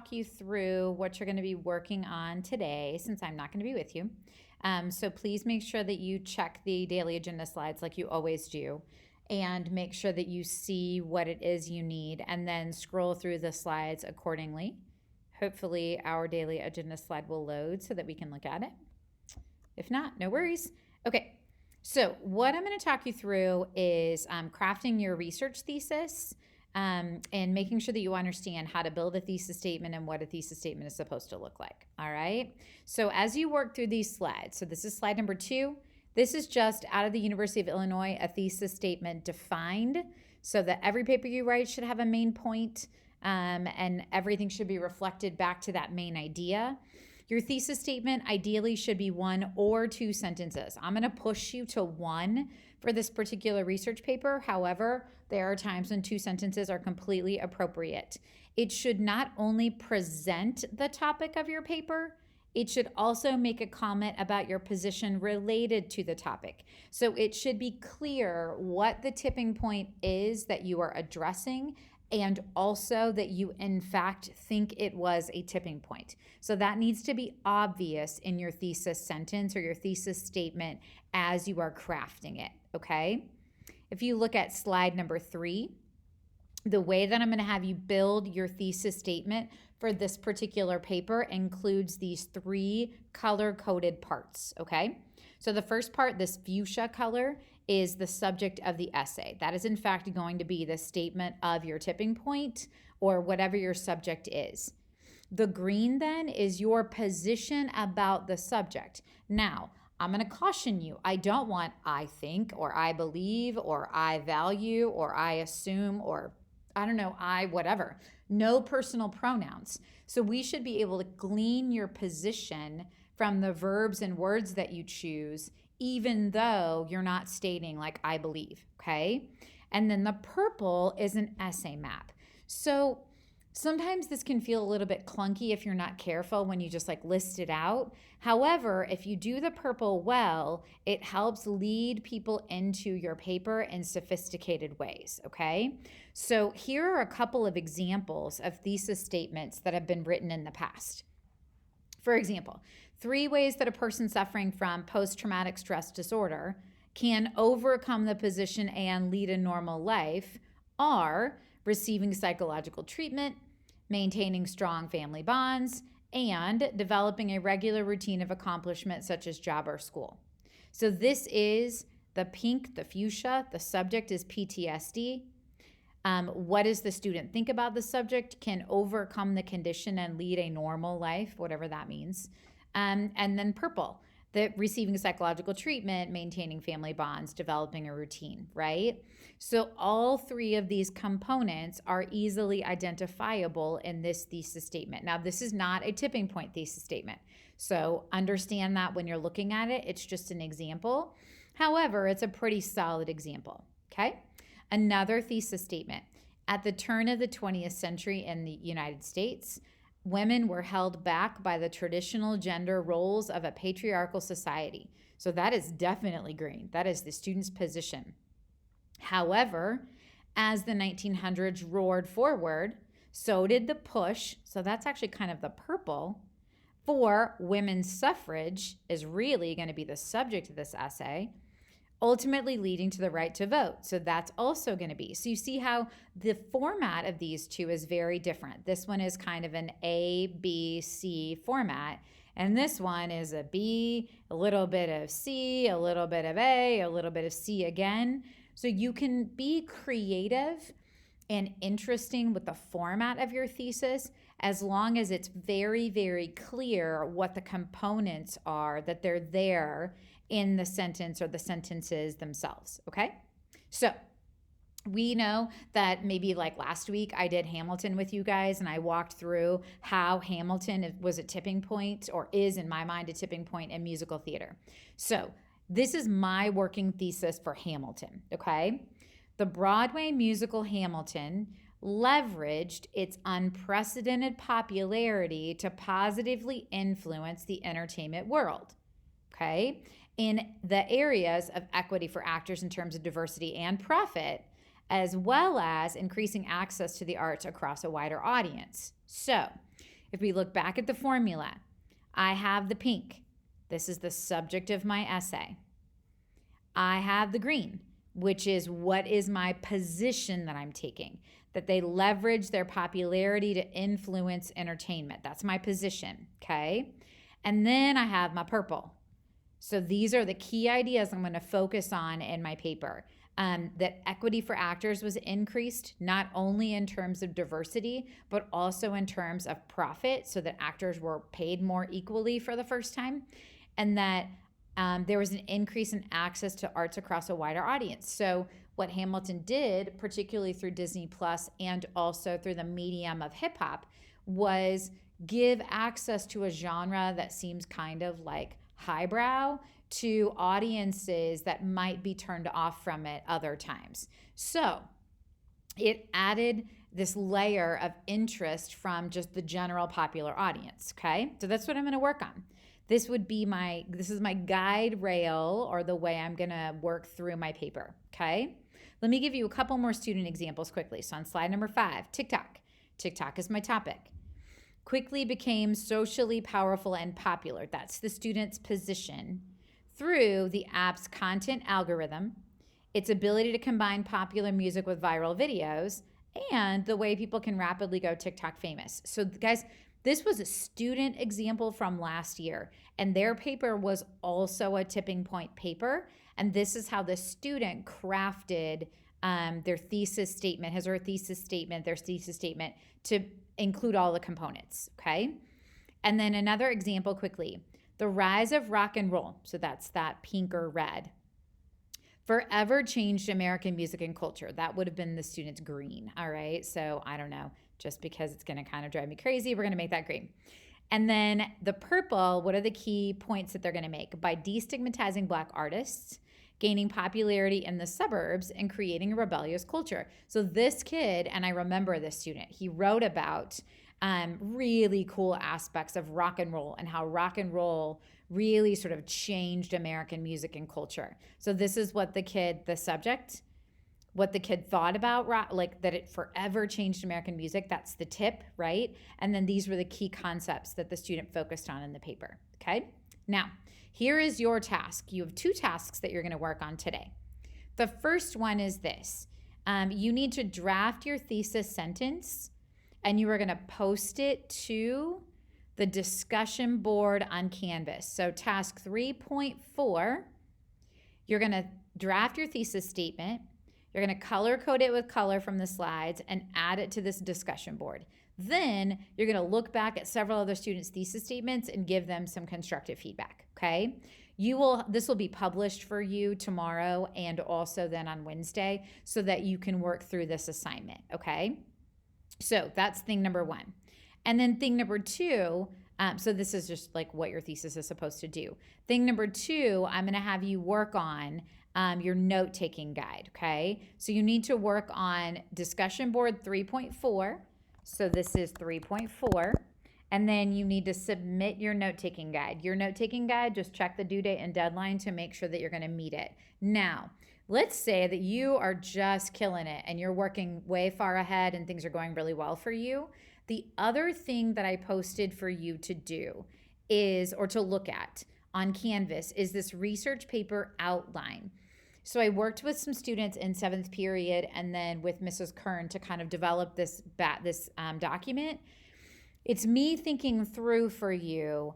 talk you through what you're going to be working on today since I'm not going to be with you. So please make sure that you check the daily agenda slides like you always do, and make sure that you see what it is you need and then scroll through the slides accordingly. Hopefully our daily agenda slide will load so that we can look at it. If not, no worries. Okay, so what I'm going to talk you through is crafting your research thesis and making sure that you understand how to build a thesis statement and what a thesis statement is supposed to look like. All right, so as you work through these slides, so this is slide number 2. This is just out of the University of Illinois, a thesis statement defined so that every paper you write should have a main point, and everything should be reflected back to that main idea. Your thesis statement ideally should be 1 or 2 sentences. I'm going to push you to 1 for this particular research paper. However, there are times when 2 sentences are completely appropriate. It should not only present the topic of your paper, it should also make a comment about your position related to the topic. So it should be clear what the tipping point is that you are addressing, and also that you in fact think it was a tipping point. So that needs to be obvious in your thesis sentence or your thesis statement as you are crafting it, okay? If you look at slide number 3, the way that I'm going to have you build your thesis statement for this particular paper includes these 3 color-coded parts, okay? So the first part, this fuchsia color, is the subject of the essay. That is in fact going to be the statement of your tipping point or whatever your subject is. The green then is your position about the subject. Now, I'm going to caution you. I don't want I think or I believe or I value or I assume or I don't know, I whatever. No personal pronouns. So we should be able to glean your position from the verbs and words that you choose, even though you're not stating like I believe, okay? And then the purple is an essay map. So sometimes this can feel a little bit clunky if you're not careful when you just like list it out. However, if you do the purple well, it helps lead people into your paper in sophisticated ways, okay? So here are a couple of examples of thesis statements that have been written in the past. For example, 3 ways that a person suffering from post-traumatic stress disorder can overcome the position and lead a normal life are receiving psychological treatment, maintaining strong family bonds, and developing a regular routine of accomplishment such as job or school. So this is the pink, the fuchsia. The subject is PTSD. What does the student think about the subject? Can overcome the condition and lead a normal life, whatever that means. And then purple, the receiving psychological treatment, maintaining family bonds, developing a routine, right? So all 3 of these components are easily identifiable in this thesis statement. Now, this is not a tipping point thesis statement. So understand that when you're looking at it, it's just an example. However, it's a pretty solid example, okay? Another thesis statement. At the turn of the 20th century in the United States, women were held back by the traditional gender roles of a patriarchal society. So that is definitely green. That is the student's position. However, as the 1900s roared forward, so did the push, so that's actually kind of the purple, for women's suffrage is really going to be the subject of this essay, ultimately leading to the right to vote. So that's also going to be. So you see how the format of these 2 is very different. This one is kind of an A, B, C format. And this one is a B, a little bit of C, a little bit of A, a little bit of C again. So you can be creative and interesting with the format of your thesis as long as it's very, very clear what the components are, that they're there in the sentence or the sentences themselves, okay? So we know that maybe like last week I did Hamilton with you guys and I walked through how Hamilton was a tipping point, or is in my mind a tipping point in musical theater. So this is my working thesis for Hamilton, okay? The Broadway musical Hamilton leveraged its unprecedented popularity to positively influence the entertainment world, okay? In the areas of equity for actors in terms of diversity and profit, as well as increasing access to the arts across a wider audience. So If we look back at the formula, I have the pink. This is the subject of my essay. I have the green, which is what is my position that I'm taking, that they leverage their popularity to influence entertainment. That's my position, okay? And then I have my purple. So these are the key ideas I'm going to focus on in my paper. That equity for actors was increased, not only in terms of diversity, but also in terms of profit, so that actors were paid more equally for the first time, and that there was an increase in access to arts across a wider audience. So what Hamilton did, particularly through Disney Plus and also through the medium of hip hop, was give access to a genre that seems kind of like highbrow to audiences that might be turned off from it other times. So it added this layer of interest from just the general popular audience, okay? So that's what I'm going to work on. This is my guide rail, or the way I'm going to work through my paper, okay? Let me give you a couple more student examples quickly. So on slide number 5, TikTok. TikTok is my topic. Quickly became socially powerful and popular. That's the student's position through the app's content algorithm, its ability to combine popular music with viral videos, and the way people can rapidly go TikTok famous. So guys, this was a student example from last year, and their paper was also a tipping point paper. And this is how the student crafted their thesis statement, their thesis statement to include all the components, okay? And then another example quickly, the rise of rock and roll. So that's that pink or red. Forever changed American music and culture. That would have been the student's green, all right? So I don't know, just because it's gonna kind of drive me crazy, we're gonna make that green. And then the purple, what are the key points that they're gonna make? By destigmatizing Black artists, gaining popularity in the suburbs, and creating a rebellious culture. So this kid, and I remember this student, he wrote about really cool aspects of rock and roll and how rock and roll really sort of changed American music and culture. So this is what the kid thought about rock, like that it forever changed American music. That's the tip, right? And then these were the key concepts that the student focused on in the paper, okay? Now, here is your task. You have 2 tasks that you're going to work on today. The first one is this. You need to draft your thesis sentence, and you are going to post it to the discussion board on Canvas. So task 3.4, you're going to draft your thesis statement. You're going to color code it with color from the slides and add it to this discussion board. Then you're going to look back at several other students' thesis statements and give them some constructive feedback, okay? This will be published for you tomorrow and also then on Wednesday, so that you can work through this assignment, okay? So that's thing number 1. And then thing number 2, so this is just like what your thesis is supposed to do. Thing number 2, I'm going to have you work on your note-taking guide, okay? So you need to work on discussion board 3.4. So this is 3.4. And then you need to submit your note-taking guide. Your note-taking guide, just check the due date and deadline to make sure that you're going to meet it. Now, let's say that you are just killing it and you're working way far ahead and things are going really well for you. The other thing that I posted for you to do is, or to look at on Canvas, is this research paper outline. So I worked with some students in 7th period and then with Mrs. Kern to kind of develop this document. It's me thinking through for you,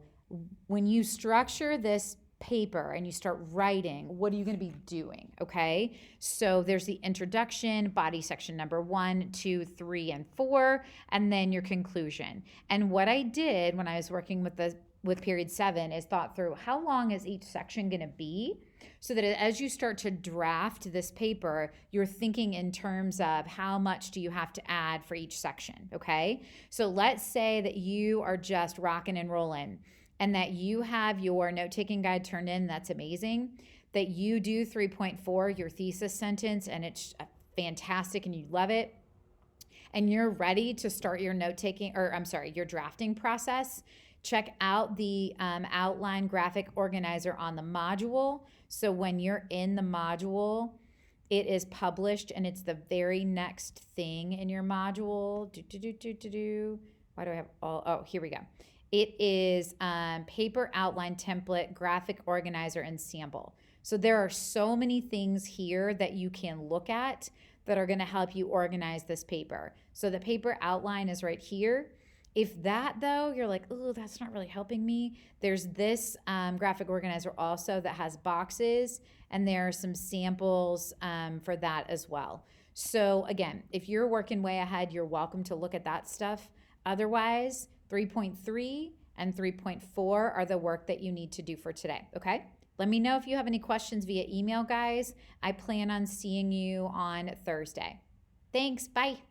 when you structure this paper and you start writing, what are you going to be doing, okay? So there's the introduction, body section number 1, 2, 3, and 4, and then your conclusion. And what I did when I was working with period 7 is thought through, how long is each section going to be? So that as you start to draft this paper, you're thinking in terms of how much do you have to add for each section, okay? So let's say that you are just rocking and rolling and that you have your note-taking guide turned in. That's amazing. That you do 3.4, your thesis sentence, and it's fantastic and you love it. And you're ready to start your your drafting process. Check out the outline graphic organizer on the module. So when you're in the module, it is published and it's the very next thing in your module. Why do I have all? Oh, here we go. It is paper outline template, graphic organizer, and sample. So there are so many things here that you can look at that are going to help you organize this paper. So the paper outline is right here. If that though, you're like, oh, that's not really helping me. There's this graphic organizer also that has boxes, and there are some samples for that as well. So again, if you're working way ahead, you're welcome to look at that stuff. Otherwise, 3.3 and 3.4 are the work that you need to do for today, okay? Let me know if you have any questions via email, guys. I plan on seeing you on Thursday. Thanks, bye.